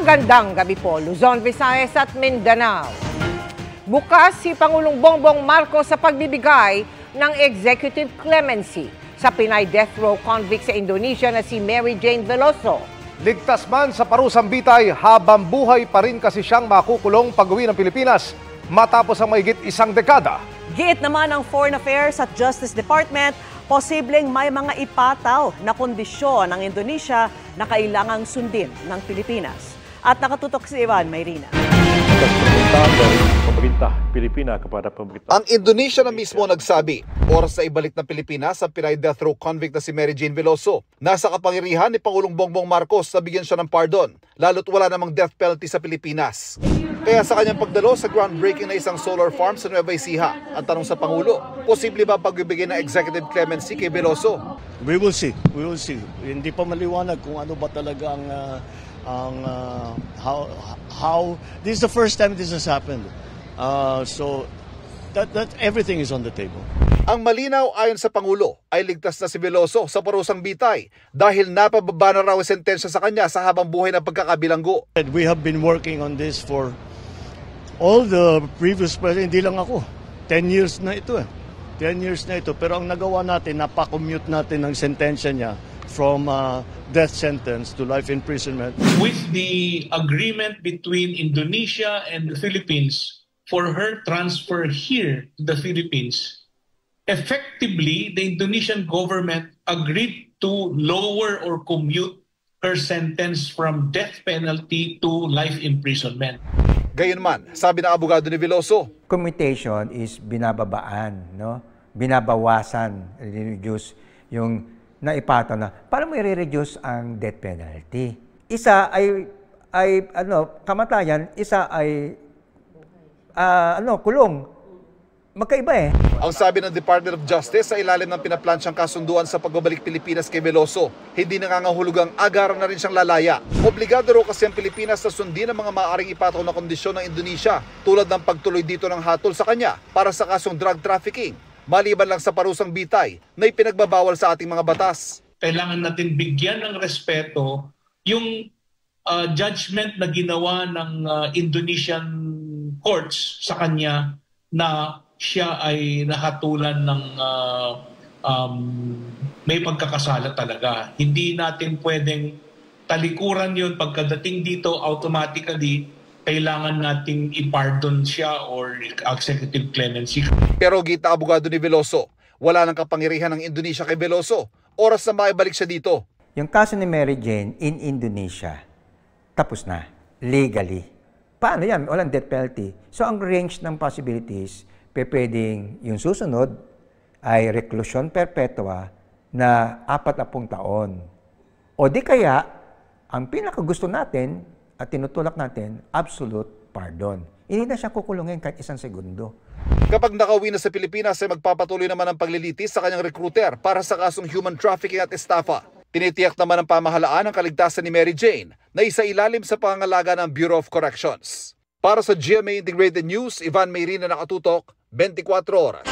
Magandang gabi po, Luzon, Visayas at Mindanao. Bukas si Pangulong Bongbong Marcos sa pagbibigay ng executive clemency sa Pinay death row convict sa Indonesia na si Mary Jane Veloso. Ligtas man sa parusang bitay, habang buhay pa rin kasi siyang makukulong pag-uwi ng Pilipinas matapos ang mahigit isang dekada. Giit naman ng Foreign Affairs at Justice Department, posibleng may mga ipataw na kondisyon ng Indonesia na kailangang sundin ng Pilipinas. At nakatutok si Ivan Mayrina. Ang Indonesia na mismo nagsabi, oras na ibalik ng Pilipinas ang Pinay death row convict na si Mary Jane Veloso. Nasa kapangyarihan ni Pangulong Bongbong Marcos na bigyan siya ng pardon, lalo't wala namang death penalty sa Pilipinas. Kaya sa kanyang pagdalo sa groundbreaking na isang solar farm sa Nueva Ecija, ang tanong sa Pangulo, posible ba pagbibigay ng executive clemency kay Veloso? We will see. Hindi pa maliwanag kung ano ba talaga how this is the first time this has happened. So that everything is on the table. Ang malinaw ayon sa Pangulo ay ligtas na si Veloso sa parusang bitay dahil napababa na raw ang sentensya sa kanya sa habang buhay ng pagkakabilanggo. We have been working on this for all the previous president, hindi lang ako. 10 years na ito 10 years na ito. Pero ang nagawa natin, napakommute natin ang sentensya niya from death sentence to life imprisonment. With the agreement between Indonesia and the Philippines for her transfer here to the Philippines, effectively, the Indonesian government agreed to lower or commute her sentence from death penalty to life imprisonment. Gayunman, sabi ng abogado ni Veloso, commutation is binababaan, no? Binabawasan, reduce yung naipataw na. Paano mo i-reduce ang death penalty? Isa ay kamatayan, isa ay kulong. Magkaiba Ang sabi ng Department of Justice sa ilalim ng pinaplansyang kasunduan sa pagbabalik Pilipinas kay Veloso, hindi nangangahulugang agaran na rin siyang lalaya. Obligado raw kasi ang Pilipinas na sundin ang mga maaaring ipataw na kondisyon ng Indonesia, tulad ng pagtuloy dito ng hatol sa kanya para sa kasong drug trafficking, maliban lang sa parusang bitay na ipinagbabawal sa ating mga batas. Kailangan natin bigyan ng respeto yung judgment na ginawa ng Indonesian courts sa kanya na siya ay nahatulan ng may pagkakasala talaga. Hindi natin pwedeng talikuran yun pagkadating dito automatically kailangan nating i-pardon siya or executive clemency. Pero gita abogado ni Veloso, wala nang kapangyarihan ng Indonesia kay Veloso. Oras na maibalik siya dito. Yung kaso ni Mary Jane in Indonesia, tapos na, legally. Paano yan? Walang death penalty. So ang range ng possibilities, pwedeng yung susunod ay reclusion perpetua na 40 taon. O di kaya, ang pinakagusto natin at tinutulak natin, absolute pardon. Hindi na siya kukulungin kahit 1 segundo. Kapag nakauwi na sa Pilipinas, ay magpapatuloy naman ang paglilitis sa kanyang recruiter para sa kasong human trafficking at estafa. Tinitiyak naman ng pamahalaan ang kaligtasan ni Mary Jane na isa ilalim sa pangangalaga ng Bureau of Corrections. Para sa GMA Integrated News, Ivan Mayrina, nakatutok, 24 oras.